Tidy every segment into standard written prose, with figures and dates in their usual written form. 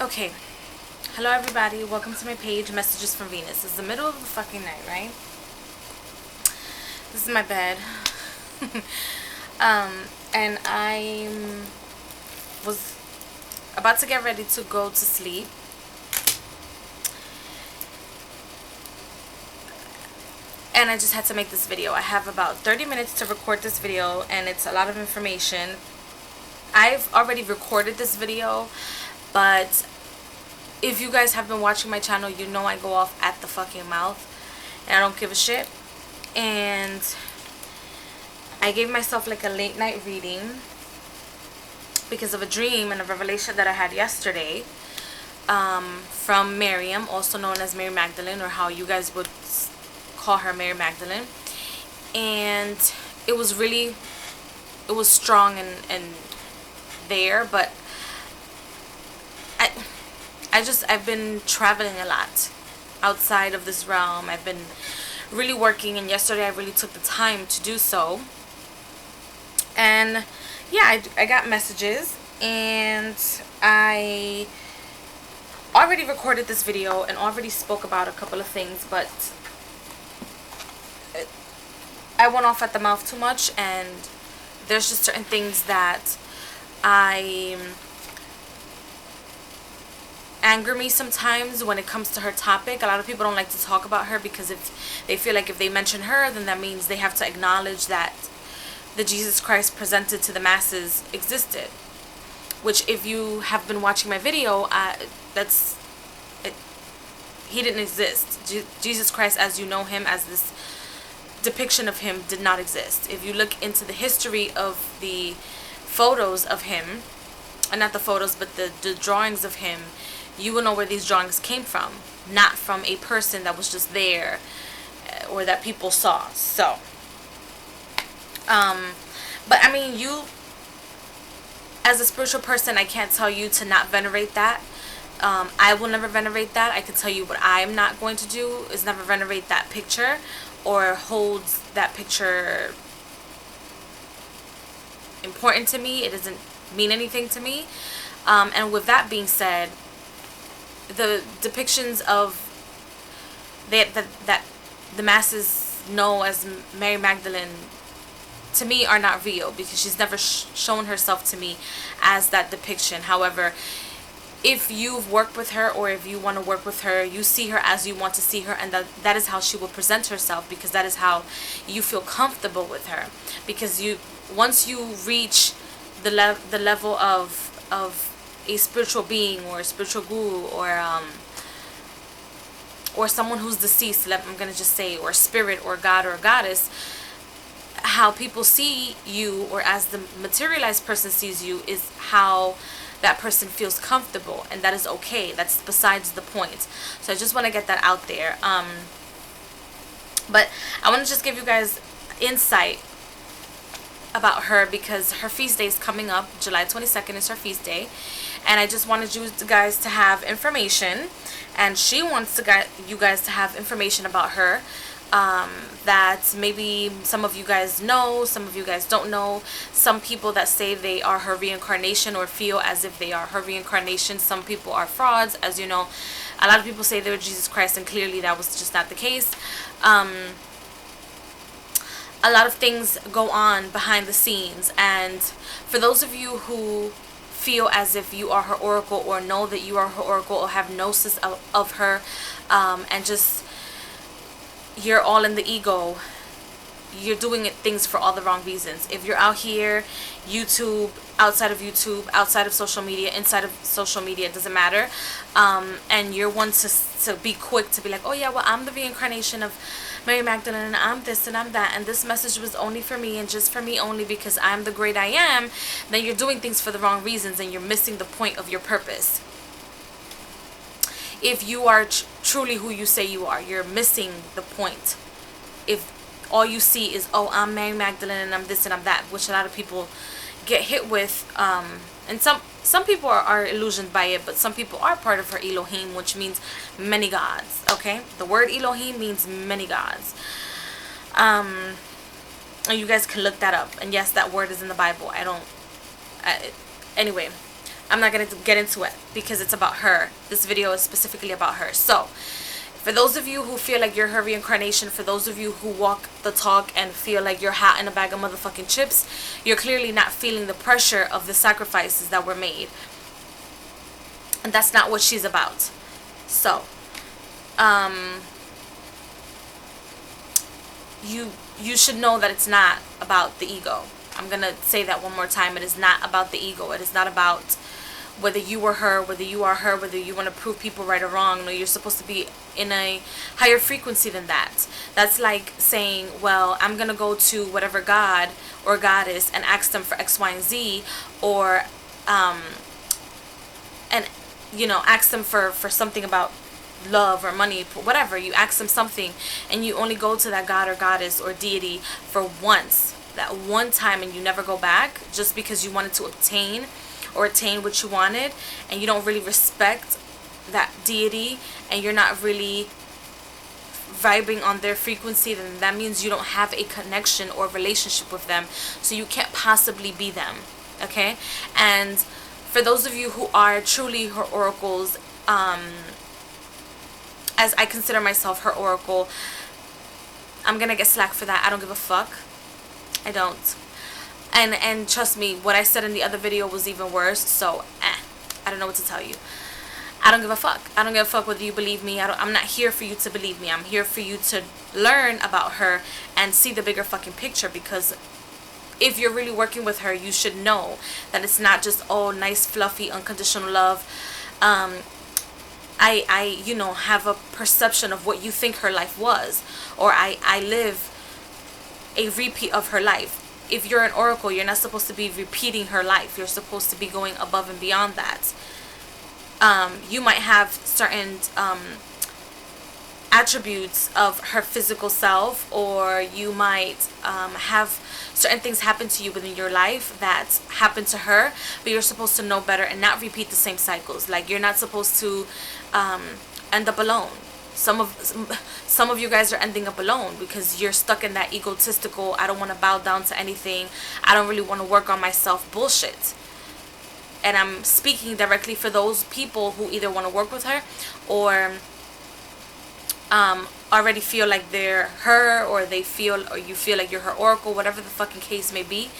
Okay. Hello everybody. Welcome to my page, Messages from Venus. It's the middle of the fucking night, right? This is my bed. And I was about to get ready to go to sleep. And I just had to make this video. I have about 30 minutes to record this video, and it's a lot of information. I've already recorded this video, but if you guys have been watching my channel, you know I go off at the fucking mouth, and I don't give a shit. And I gave myself like a late night reading because of a dream and a revelation that I had yesterday from Mariam, also known as Mary Magdalene, or how you guys would call her, Mary Magdalene. And it was strong and there, but I've been traveling a lot outside of this realm. I've been really working, and yesterday I really took the time to do so. And yeah, I got messages, and I already recorded this video and already spoke about a couple of things, but I went off at the mouth too much, and there's just certain things that anger me sometimes when it comes to her topic. A lot of people don't like to talk about her because if they feel like if they mention her, then that means they have to acknowledge that the Jesus Christ presented to the masses existed. Which, if you have been watching my video, he didn't exist. Jesus Christ, as you know him, as this depiction of him, did not exist. If you look into the history of the photos of him, not the photos, but the drawings of him, you will know where these drawings came from, not from a person that was just there or that people saw. So, but I mean, you, as a spiritual person, I can't tell you to not venerate that. I will never venerate that. I can tell you what I'm not going to do is never venerate that picture or hold that picture important to me. It doesn't mean anything to me. And with that being said, the depictions of that the masses know as Mary Magdalene, to me, are not real, because she's never shown herself to me as that depiction. However, if you've worked with her, or if you want to work with her, you see her as you want to see her, and that is how she will present herself, because that is how you feel comfortable with her. Because once you reach the level of a spiritual being, or a spiritual guru, or someone who's deceased, I'm gonna just say, or spirit, or God, or goddess, how people see you, or as the materialized person sees you, is how that person feels comfortable, and that is okay. That's besides the point. So I just want to get that out there. But I want to just give you guys insight about her, because her feast day is coming up. July 22nd is her feast day, and I just wanted you guys to have information, and she wants you guys to have information about her, that maybe some of you guys know, some of you guys don't know. Some people that say they are her reincarnation, or feel as if they are her reincarnation. Some people are frauds, as you know. A lot of people say they were Jesus Christ, and clearly that was just not the case. A lot of things go on behind the scenes, and for those of you who feel as if you are her oracle, or know that you are her oracle, or have gnosis of her, and just you're all in the ego, you're doing things for all the wrong reasons. If you're out here, YouTube, outside of YouTube, outside of social media, inside of social media, it doesn't matter, and you're one to be quick to be like, oh yeah, well, I'm the reincarnation of Mary Magdalene, and I'm this and I'm that, and this message was only for me and just for me only because I'm the great I am, then you're doing things for the wrong reasons, and you're missing the point of your purpose. If you are truly who you say you are, you're missing the point. If all you see is, oh, I'm Mary Magdalene and I'm this and I'm that, which a lot of people get hit with, and some people are illusioned by it, but some people are part of her Elohim, which means many gods. Okay, the word Elohim means many gods, and you guys can look that up. And yes, that word is in the Bible. Anyway, I'm not going to get into it because it's about her. This video is specifically about her. So, for those of you who feel like you're her reincarnation, for those of you who walk the talk and feel like you're hot in a bag of motherfucking chips, you're clearly not feeling the pressure of the sacrifices that were made. And that's not what she's about. So, you should know that it's not about the ego. I'm going to say that one more time. It is not about the ego. It is not about whether you were her, whether you are her, whether you want to prove people right or wrong. No, you're supposed to be in a higher frequency than that. That's like saying, well, I'm going to go to whatever god or goddess and ask them for X, Y, and Z, or, and, you know, ask them for something about love or money, whatever. You ask them something and you only go to that god or goddess or deity for once, that one time, and you never go back just because you wanted to obtain what you wanted, and you don't really respect that deity and you're not really vibing on their frequency, then that means you don't have a connection or relationship with them, so you can't possibly be them. Okay? And for those of you who are truly her oracles, as I consider myself her oracle, I'm gonna get slack for that. I don't give a fuck. I don't. And trust me, what I said in the other video was even worse. So, I don't know what to tell you. I don't give a fuck. I don't give a fuck whether you believe me. I'm not here for you to believe me. I'm here for you to learn about her and see the bigger fucking picture. Because if you're really working with her, you should know that it's not just, oh, nice, fluffy, unconditional love. I you know, have a perception of what you think her life was. Or I live a repeat of her life. If you're an oracle, you're not supposed to be repeating her life. You're supposed to be going above and beyond that. You might have certain attributes of her physical self, or you might have certain things happen to you within your life that happen to her, but you're supposed to know better and not repeat the same cycles. Like, you're not supposed to end up alone. Some of you guys are ending up alone because you're stuck in that egotistical, I don't want to bow down to anything, I don't really want to work on myself bullshit. And I'm speaking directly for those people who either want to work with her or already feel like they're her, or you feel like you're her oracle, whatever the fucking case may be.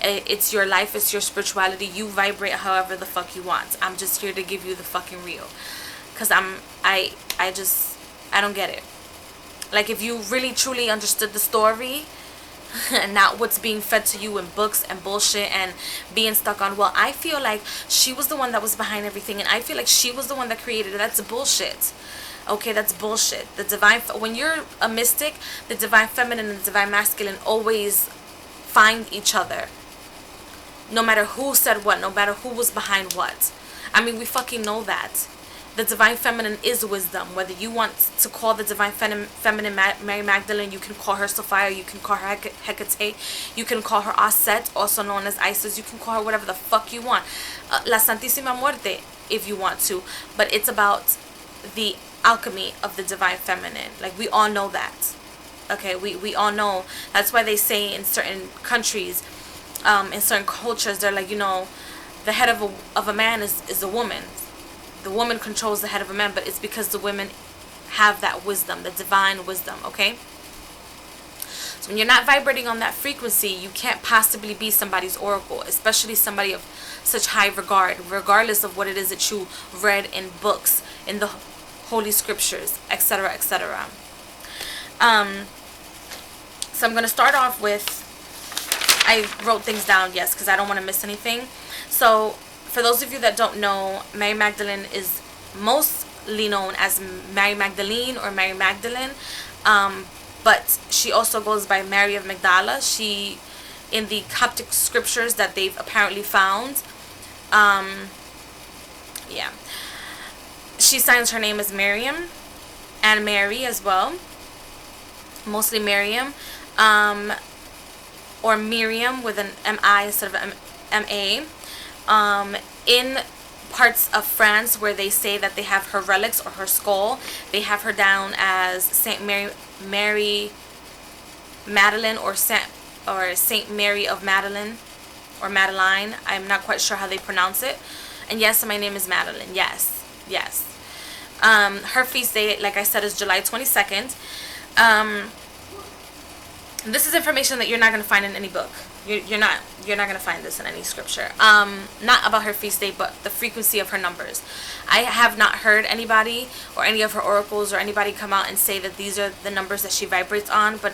It's your life, it's your spirituality. You vibrate however the fuck you want. I'm just here to give you the fucking real. Because I don't get it. Like, if you really truly understood the story and not what's being fed to you in books and bullshit and being stuck on, well, I feel like she was the one that was behind everything and I feel like she was the one that created it. That's bullshit. Okay, that's bullshit. When you're a mystic, the divine feminine and the divine masculine always find each other. No matter who said what, no matter who was behind what. I mean, we fucking know that. The divine feminine is wisdom. Whether you want to call the divine feminine Mary Magdalene, you can call her Sophia, you can call her Hecate, you can call her Aset, also known as Isis, you can call her whatever the fuck you want. La Santísima Muerte, if you want to. But it's about the alchemy of the divine feminine. Like, we all know that. Okay, we all know. That's why they say in certain countries, in certain cultures, they're like, you know, the head of a man is a woman. The woman controls the head of a man, but it's because the women have that wisdom, the divine wisdom, okay? So when you're not vibrating on that frequency, you can't possibly be somebody's oracle, especially somebody of such high regard, regardless of what it is that you read in books, in the holy scriptures, etc., etc. So I'm going to start off with, I wrote things down, yes, because I don't want to miss anything. So for those of you that don't know, Mary Magdalene is mostly known as Mary Magdalene or Mary Magdalene, but she also goes by Mary of Magdala. She, in the Coptic scriptures that they've apparently found, yeah, she signs her name as Mariam and Mary as well, mostly Mariam, or Miriam with an M-I instead of M-A. In parts of France where they say that they have her relics or her skull, they have her down as Saint Mary Magdalene or Saint Mary of Magdalene or Madeline. I'm not quite sure how they pronounce it. And yes, my name is Madeline. Yes, yes. Her feast day, like I said, is July 22nd. This is information that you're not going to find in any book. You're not going to find this in any scripture. Not about her feast day, but the frequency of her numbers. I have not heard anybody or any of her oracles or anybody come out and say that these are the numbers that she vibrates on. But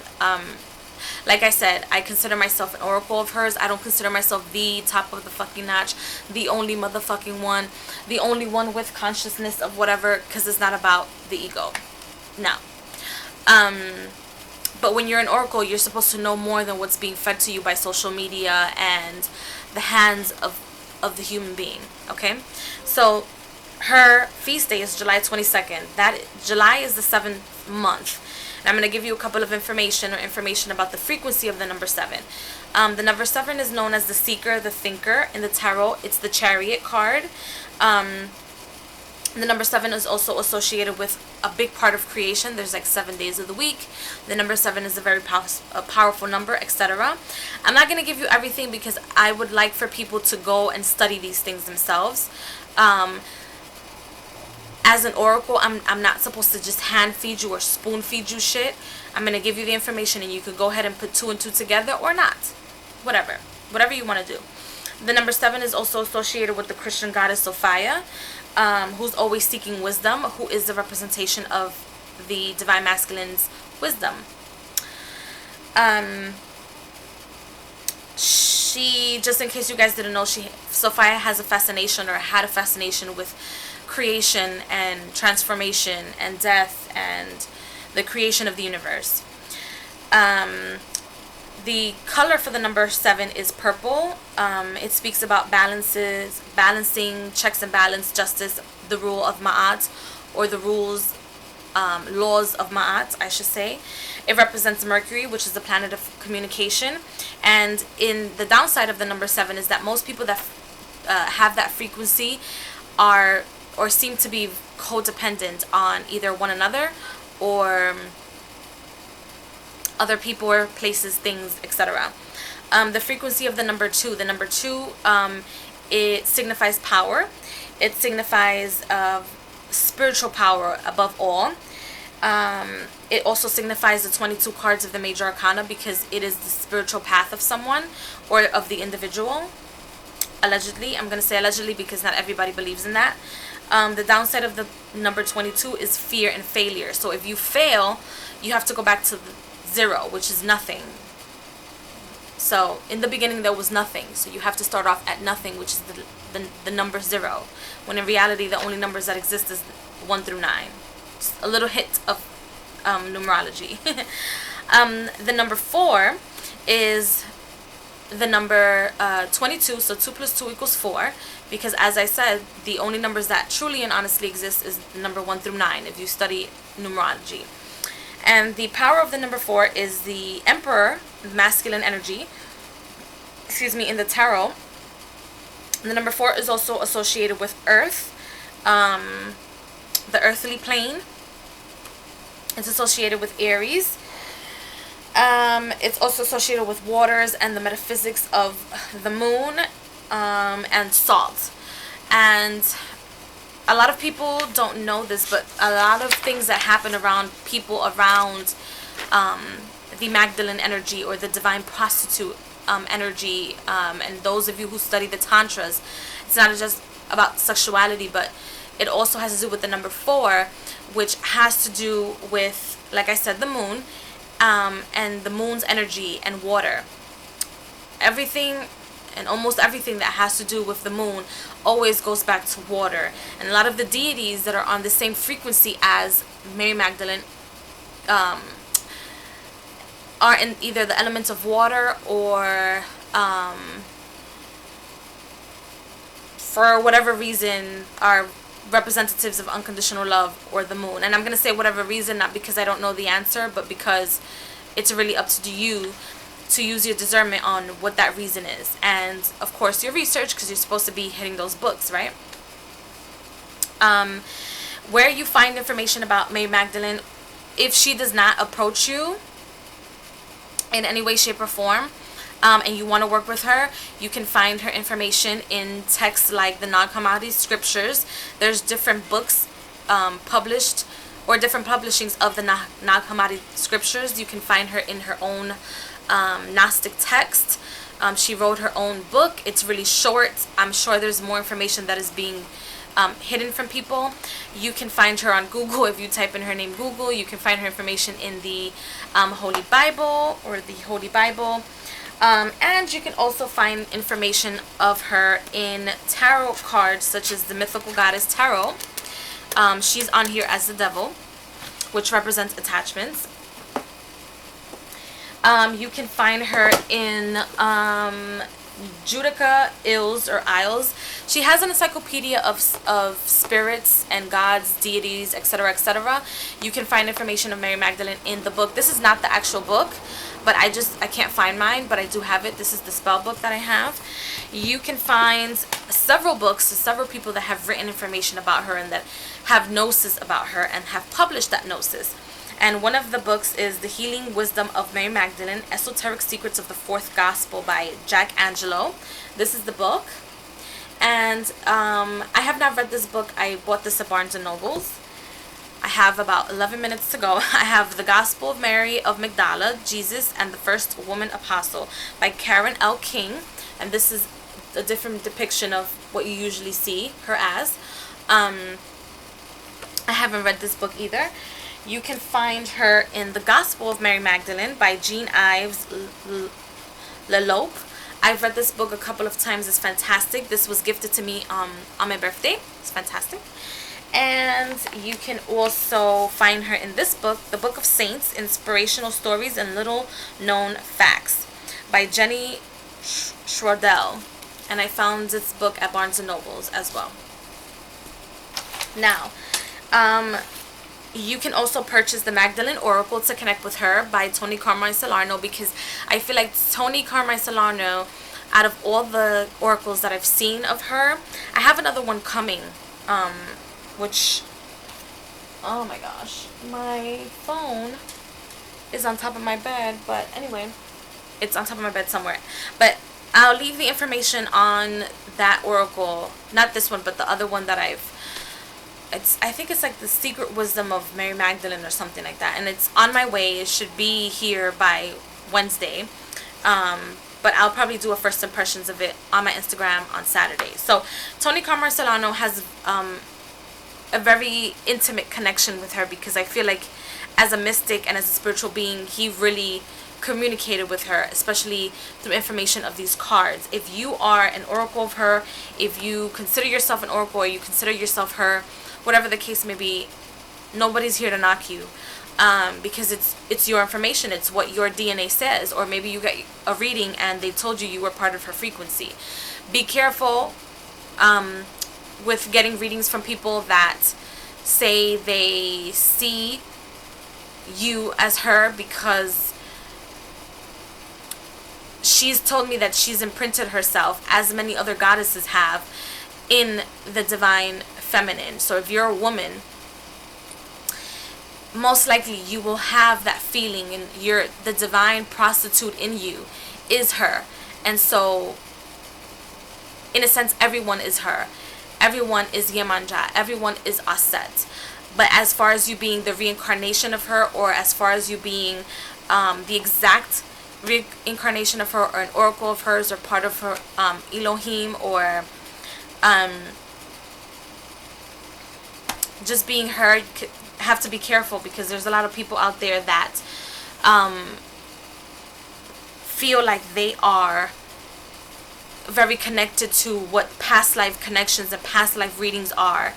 like I said, I consider myself an oracle of hers. I don't consider myself the top of the fucking notch, the only motherfucking one, the only one with consciousness of whatever, because it's not about the ego. No. But when you're an oracle, you're supposed to know more than what's being fed to you by social media and the hands of the human being. Okay? So her feast day is July 22nd. July is the 7th month. And I'm going to give you a couple of information about the frequency of the number 7. The number 7 is known as the seeker, the thinker. In the tarot, it's the chariot card. The number 7 is also associated with a big part of creation. There's like 7 days of the week. The number 7 is a very powerful number, etc. I'm not going to give you everything because I would like for people to go and study these things themselves. As an oracle, I'm not supposed to just hand feed you or spoon feed you shit. I'm going to give you the information and you can go ahead and put 2 and 2 together or not. Whatever you want to do. The number 7 is also associated with the Christian goddess Sophia, who's always seeking wisdom, who is the representation of the divine masculine's wisdom. She, just in case you guys didn't know, Sophia has a fascination, or had a fascination, with creation and transformation and death and the creation of the universe. The color for the number 7 is purple. It speaks about balancing, checks and balance, justice, the rule of Ma'at, or the laws of Ma'at, I should say. It represents Mercury, which is the planet of communication. And in the downside of the number 7 is that most people that have that frequency are or seem to be codependent on either one another or other people or places, things, etc. The frequency of the number 2. The number 2, it signifies power. It signifies spiritual power above all. It also signifies the 22 cards of the major arcana because it is the spiritual path of someone or of the individual. Allegedly. I'm going to say allegedly because not everybody believes in that. The downside of the number 22 is fear and failure. So if you fail, you have to go back to the 0, which is nothing. So in the beginning there was nothing, so you have to start off at nothing, which is the number 0, when in reality the only numbers that exist is 1 through 9. Just a little hit of numerology. The number 4 is the number 22, so 2 plus 2 equals 4, because as I said, the only numbers that truly and honestly exist is the number 1 through 9 if you study numerology. And the power of the number 4 is the Emperor, masculine energy, in the tarot. And the number 4 is also associated with Earth, the earthly plane. It's associated with Aries. It's also associated with waters and the metaphysics of the moon, and salt. And a lot of people don't know this, but a lot of things that happen around people around the Magdalene energy or the divine prostitute energy, and those of you who study the tantras, it's not just about sexuality, but it also has to do with the number 4, which has to do with, like I said, the moon, and the moon's energy and water. Everything and almost everything that has to do with the moon always goes back to water. And a lot of the deities that are on the same frequency as Mary Magdalene are in either the elements of water or for whatever reason are representatives of unconditional love or the moon. And I'm going to say whatever reason, not because I don't know the answer, but because it's really up to you to use your discernment on what that reason is. And of course your research, because you're supposed to be hitting those books, right? Where you find information about Mary Magdalene, if she does not approach you in any way, shape, or form, and you want to work with her, you can find her information in texts like the non-commodity scriptures. There's different books published, or different publishings of the Nag Hammadi scriptures. You can find her in her own Gnostic text. She wrote her own book. It's really short. I'm sure there's more information that is being hidden from people. You can find her on Google. If you type in her name Google, you can find her information in the Holy Bible, or the Holy Bible. And you can also find information of her in tarot cards, such as the mythical goddess Tarot. She's on here as the devil, which represents attachments. You can find her in Judica Ills or Isles. She has an encyclopedia of spirits and gods, deities, etc., etc. You can find information of Mary Magdalene in the book. This is not the actual book, but I can't find mine, but I do have it. This is the spell book that I have. You can find several books, several people that have written information about her and that have gnosis about her and have published that gnosis. And one of the books is The Healing Wisdom of Mary Magdalene, Esoteric Secrets of the Fourth Gospel by Jack Angelo. This is the book. And I have not read this book. I bought this at Barnes & Noble's. I have about 11 minutes to go. I have The Gospel of Mary of Magdala, Jesus and the First Woman Apostle by Karen L. King. And this is a different depiction of what you usually see her as. I haven't read this book either. You can find her in The Gospel of Mary Magdalene by Jean Ives Leloup. I've read this book a couple of times. It's fantastic. This was gifted to me on my birthday. It's fantastic. And you can also find her in this book, The Book of Saints, Inspirational Stories and Little Known Facts by Jenny Schrodel. And I found this book at Barnes & Noble's as well. Now, you can also purchase the Magdalene Oracle to connect with her by Tony Carmine Salerno, because I feel like Tony Carmine Salerno, out of all the oracles that I've seen of her, I have another one coming, which, oh my gosh, my phone is on top of my bed, but anyway, it's on top of my bed somewhere. But I'll leave the information on that oracle, not this one, but the other one that I think it's like The Secret Wisdom of Mary Magdalene or something like that. And it's on my way. It should be here by Wednesday. But I'll probably do a first impressions of it on my Instagram on Saturday. So Tony Carmine Solano has a very intimate connection with her, because I feel like as a mystic and as a spiritual being, he really communicated with her, especially through information of these cards. If you are an oracle of her, if you consider yourself an oracle, or you consider yourself her, whatever the case may be, nobody's here to knock you, because it's your information. It's what your DNA says. Or maybe you got a reading and they told you were part of her frequency. Be careful with getting readings from people that say they see you as her, because she's told me that she's imprinted herself, as many other goddesses have, in the divine feminine. So if you're a woman, most likely you will have that feeling, and the divine prostitute in you is her. And so in a sense, everyone is her. Everyone is Yemanja. Everyone is Aset. But as far as you being the reincarnation of her, or as far as you being the exact reincarnation of her, or an oracle of hers, or part of her Elohim, or just being her, you have to be careful, because there's a lot of people out there that feel like they are very connected to what past life connections and past life readings are,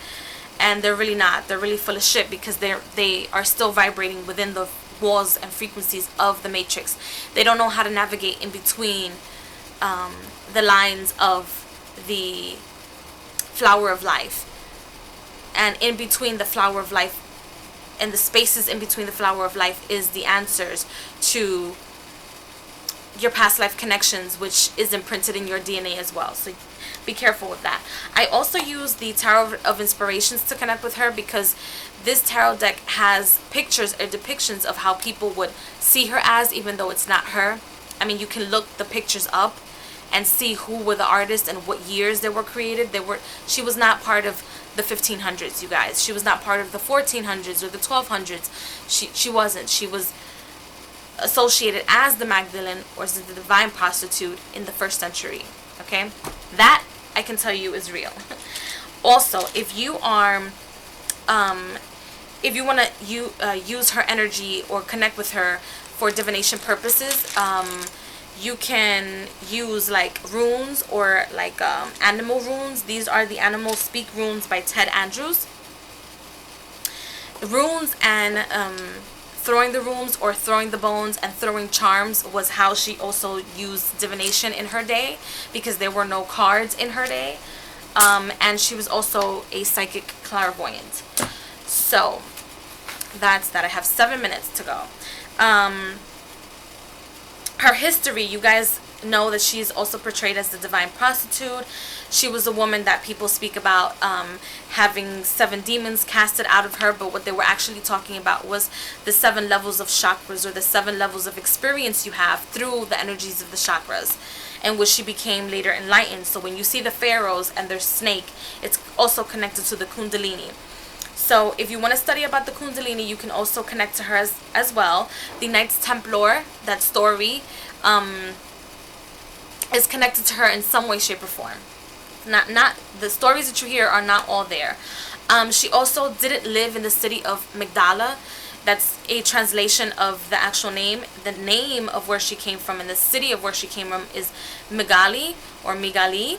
and they're really not. They're really full of shit, because they are still vibrating within the walls and frequencies of the matrix. They don't know how to navigate in between the lines of the flower of life, and in between the flower of life and the spaces in between the flower of life is the answers to your past life connections, which is imprinted in your DNA as well. So be careful with that. I also use the Tarot of Inspirations to connect with her, because this tarot deck has pictures or depictions of how people would see her as, even though it's not her. I mean, you can look the pictures up and see who were the artists and what years they were created. She was not part of the 1500s, you guys. She was not part of the 1400s or the 1200s. She wasn't. She was associated as the Magdalene, or as the divine prostitute, in the 1st century. Okay, that I can tell you is real. Also, if you are if you want to use her energy or connect with her for divination purposes, you can use like runes or like animal runes. These are the Animal Speak runes by Ted Andrews. Runes and throwing the runes or throwing the bones and throwing charms was how she also used divination in her day, because there were no cards in her day. And she was also a psychic clairvoyant. So that's that. I have 7 minutes to go. Her history, you guys know that she's also portrayed as the divine prostitute. She was a woman that people speak about having 7 demons casted out of her, but what they were actually talking about was the 7 levels of chakras, or the 7 levels of experience you have through the energies of the chakras, and which she became later enlightened. So when you see the pharaohs and their snake, it's also connected to the Kundalini. So if you want to study about the Kundalini, you can also connect to her as well. The Knights Templar, that story, is connected to her in some way, shape, or form. Not the stories that you hear are not all there. She also didn't live in the city of Magdala. That's a translation of the actual name. The name of where she came from and the city of where she came from is Migali, or Migali,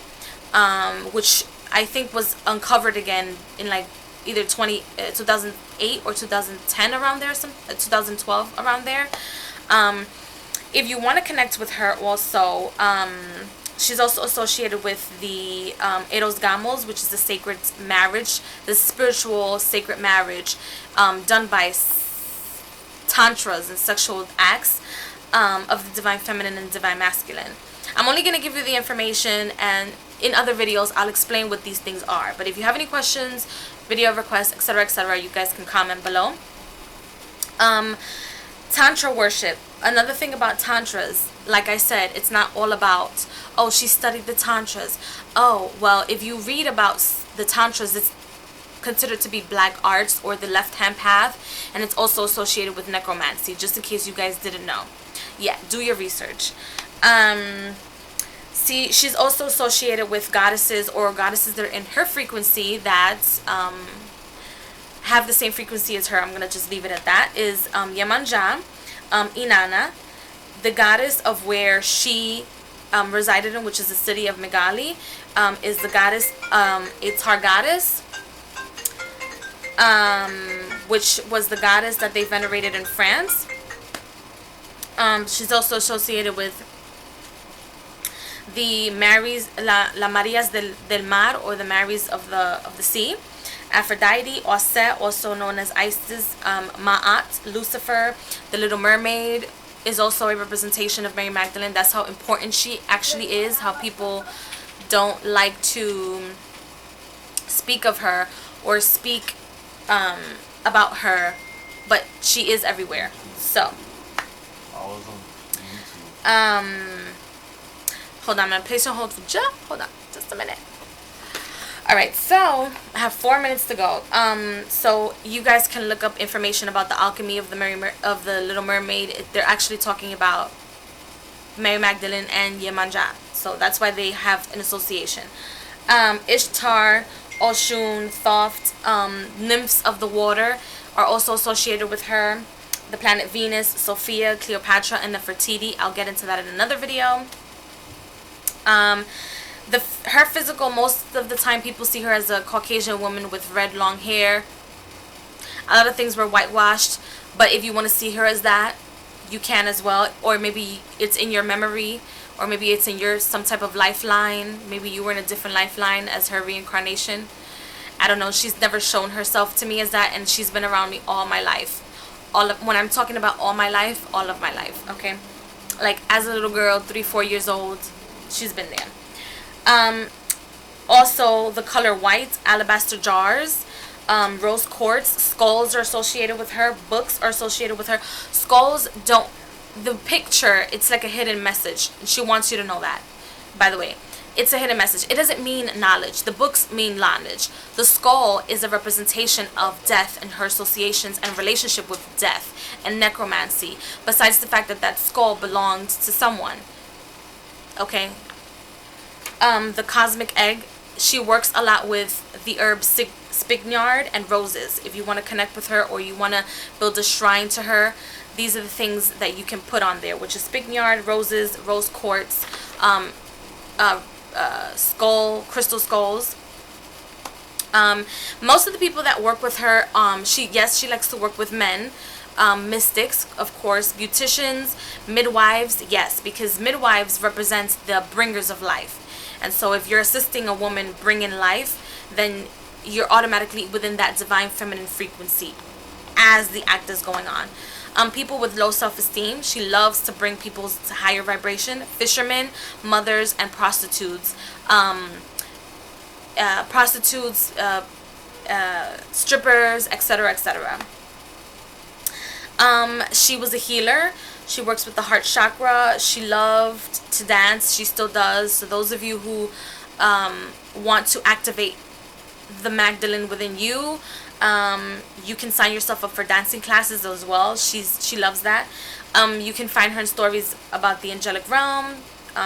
which I think was uncovered again in like either 2008 or 2010, around there, 2012, around there. If you want to connect with her also, she's also associated with the Eros Gamos, which is the sacred marriage, the spiritual sacred marriage done by tantras and sexual acts of the divine feminine and divine masculine. I'm only going to give you the information, and in other videos I'll explain what these things are. But if you have any questions, video requests, etc., you guys can comment below. Tantra worship. Another thing about tantras, like I said, it's not all about, oh, she studied the tantras. Oh, well, if you read about the tantras, it's considered to be black arts, or the left-hand path, and it's also associated with necromancy, just in case you guys didn't know. Yeah, do your research. See, she's also associated with goddesses, or goddesses that are in her frequency that have the same frequency as her. I'm going to just leave it at that. Is Yemanja, Inanna, the goddess of where she resided in, which is the city of Migali, is the goddess, it's her goddess, which was the goddess that they venerated in France. She's also associated with the Marys, La Marias del Mar, or the Marys of the sea. Aphrodite, or Set, also known as Isis, Ma'at, Lucifer, the Little Mermaid, is also a representation of Mary Magdalene. That's how important she actually is, how people don't like to speak of her or speak about her, but she is everywhere. So hold on, I'm gonna place on hold for just a minute. Alright, so I have 4 minutes to go. So you guys can look up information about the alchemy of the Little Mermaid. They're actually talking about Mary Magdalene and Yemanja, so that's why they have an association. Ishtar, Oshun, Thoth, nymphs of the water are also associated with her. The planet Venus, Sophia, Cleopatra, and Nefertiti. I'll get into that in another video. Her physical, most of the time people see her as a Caucasian woman with red long hair. A lot of things were whitewashed, but if you want to see her as that, you can as well. Or maybe it's in your memory, or maybe it's in your some type of lifeline. Maybe you were in a different lifeline as her reincarnation. I don't know. She's never shown herself to me as that, and she's been around me all my life. When I'm talking about all my life, all of my life, okay? Like as a little girl, 3-4 years old, she's been there. Also the color white, alabaster jars, rose quartz, skulls are associated with her, books are associated with her. Skulls don't the picture, it's like a hidden message. She wants you to know that, by the way. It's a hidden message. It doesn't mean knowledge. The books mean knowledge. The skull is a representation of death and her associations and relationship with death and necromancy, besides the fact that that skull belonged to someone. Okay? The cosmic egg, she works a lot with the herb spignard and roses. If you want to connect with her or you want to build a shrine to her, these are the things that you can put on there, which is spignard, roses, rose quartz, crystal skulls. Most of the people that work with her, she likes to work with men, mystics, of course, beauticians, midwives, yes, because midwives represent the bringers of life. And so if you're assisting a woman bring in life, then you're automatically within that divine feminine frequency as the act is going on. People with low self-esteem, she loves to bring people to higher vibration. Fishermen, mothers, and prostitutes. Strippers, etc., etc. She was a healer. She works with the heart chakra. She loved to dance. She still does. So those of you who want to activate the Magdalene within you, you can sign yourself up for dancing classes as well. She loves that. You can find her in stories about the angelic realm.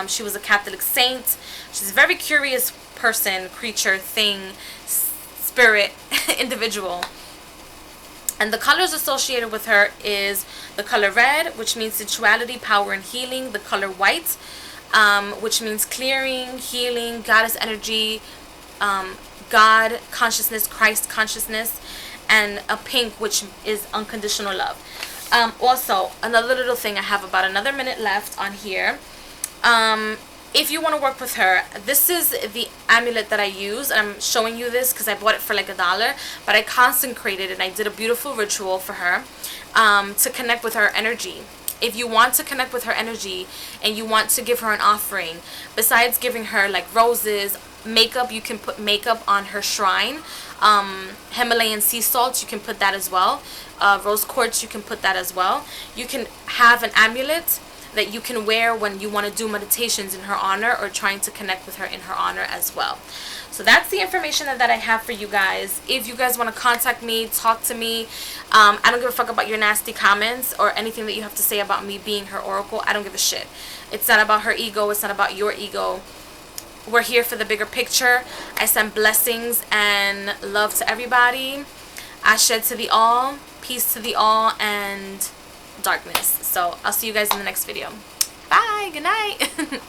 She was a Catholic saint. She's a very curious person, creature, thing, spirit, individual. And the colors associated with her is the color red, which means sensuality, power, and healing. The color white, which means clearing, healing, goddess energy, God consciousness, Christ consciousness, and a pink, which is unconditional love. Also, another little thing, I have about another minute left on here. If you want to work with her, this is the amulet that I use. I'm showing you this because I bought it for like $1, but I consecrated and I did a beautiful ritual for her to connect with her energy. If you want to connect with her energy and you want to give her an offering, besides giving her like roses, makeup, you can put makeup on her shrine. Himalayan sea salt, you can put that as well. Rose quartz, you can put that as well. You can have an amulet that you can wear when you want to do meditations in her honor or trying to connect with her in her honor as well. So that's the information that I have for you guys. If you guys want to contact me, talk to me, I don't give a fuck about your nasty comments or anything that you have to say about me being her oracle. I don't give a shit. It's not about her ego. It's not about your ego. We're here for the bigger picture. I send blessings and love to everybody. Ashe to the all, peace to the all, and darkness. So I'll see you guys in the next video. Bye. Good night.